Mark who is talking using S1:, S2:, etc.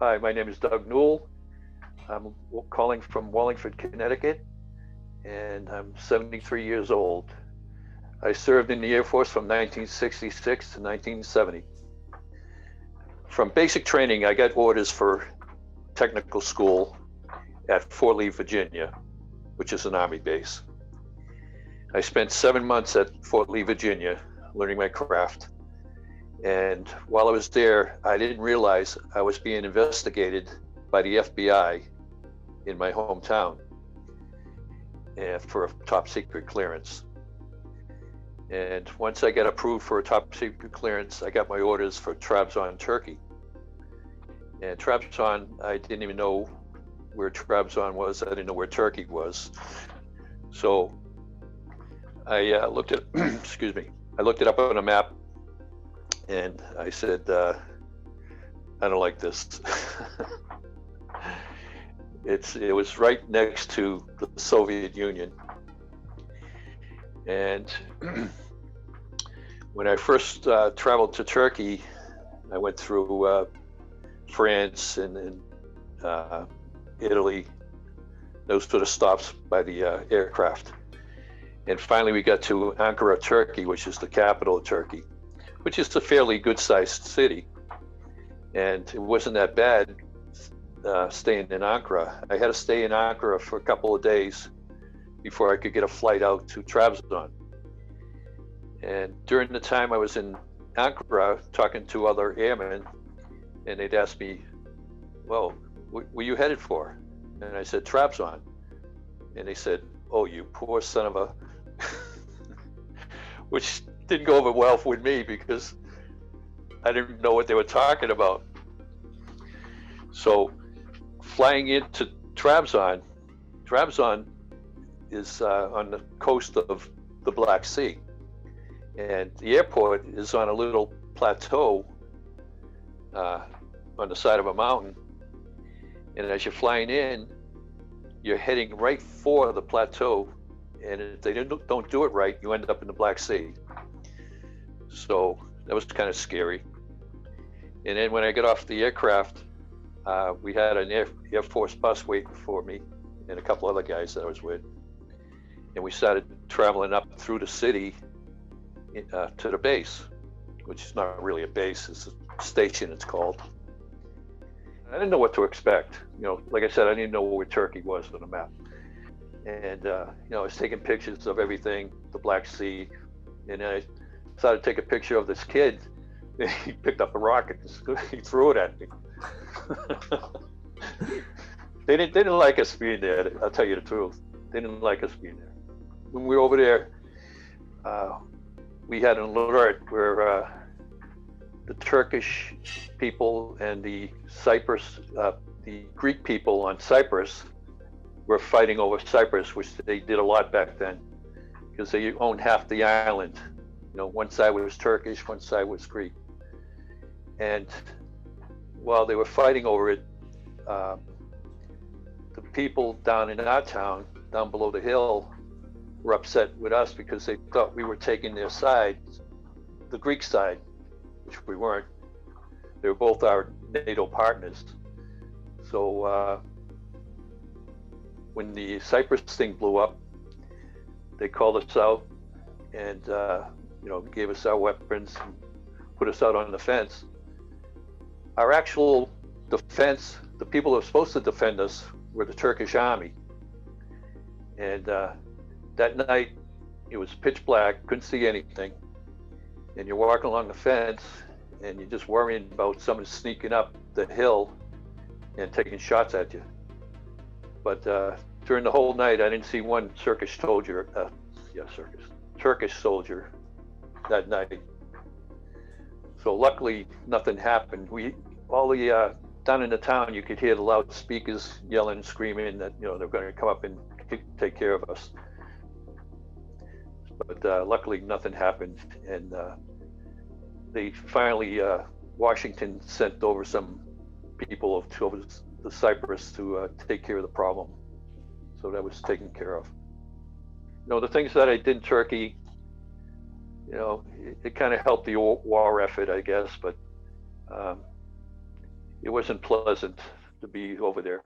S1: Hi, my name is Doug Newell. I'm calling from Wallingford, Connecticut, and I'm 73 years old. I served in the Air Force from 1966 to 1970. From basic training, I got orders for technical school at Fort Lee, Virginia, which is an Army base. I spent 7 months at Fort Lee, Virginia, learning my craft. And while I was there, I didn't realize I was being investigated by the FBI in my hometown for a top secret clearance. And once I got approved for a top secret clearance, I got my orders for Trabzon, Turkey. And Trabzon, I didn't even know where Trabzon was. I didn't know where Turkey was. So I looked at, excuse me, I looked it up on a map, and I said, I don't like this. It was right next to the Soviet Union. And when I first traveled to Turkey, I went through France and Italy, those sort of stops by the aircraft. And finally we got to Ankara, Turkey, which is the capital of Turkey, which is a fairly good-sized city. And it wasn't that bad staying in Ankara. I had to stay in Ankara for a couple of days before I could get a flight out to Trabzon. And during the time I was in Ankara, talking to other airmen, and they'd ask me, well, where you headed for? And I said, Trabzon. And they said, oh, you poor son of a, which didn't go over well with me because I didn't know what they were talking about. So flying into Trabzon is on the coast of the Black Sea. And the airport is on a little plateau on the side of a mountain. And as you're flying in, you're heading right for the plateau. And if they don't do it right, you end up in the Black Sea. So that was kind of scary. And then when I got off the aircraft, we had an Air Force bus waiting for me and a couple other guys that I was with. And we started traveling up through the city to the base, which is not really a base, it's a station, it's called. I didn't know what to expect. You know, like I said, I didn't know where Turkey was on the map. And, you know, I was taking pictures of everything, the Black Sea, and I decided to take a picture of this kid. He picked up a rocket and he threw it at me. They didn't like us being there, I'll tell you the truth. They didn't like us being there. When we were over there, we had an alert where the Turkish people and the Greek people on Cyprus were fighting over Cyprus, which they did a lot back then, because they owned half the island. You know, one side was Turkish, one side was Greek. And while they were fighting over it, the people down in our town, down below the hill, were upset with us because they thought we were taking their side, the Greek side, which we weren't. They were both our NATO partners. So when the Cyprus thing blew up, they called us out and you know, gave us our weapons and put us out on the fence. Our actual defense, the people that were supposed to defend us, were the Turkish army. And that night, it was pitch black, couldn't see anything. And you're walking along the fence and you're just worrying about someone sneaking up the hill and taking shots at you. But during the whole night, I didn't see one Turkish soldier that night. So luckily, nothing happened. Down in the town, you could hear the loudspeakers yelling and screaming that, you know, they're going to come up and take care of us. But luckily, nothing happened. And they finally, Washington sent over some people over to Cyprus to take care of the problem. So that was taken care of. You know, the things that I did in Turkey, you know, it kind of helped the war effort, I guess, but it wasn't pleasant to be over there.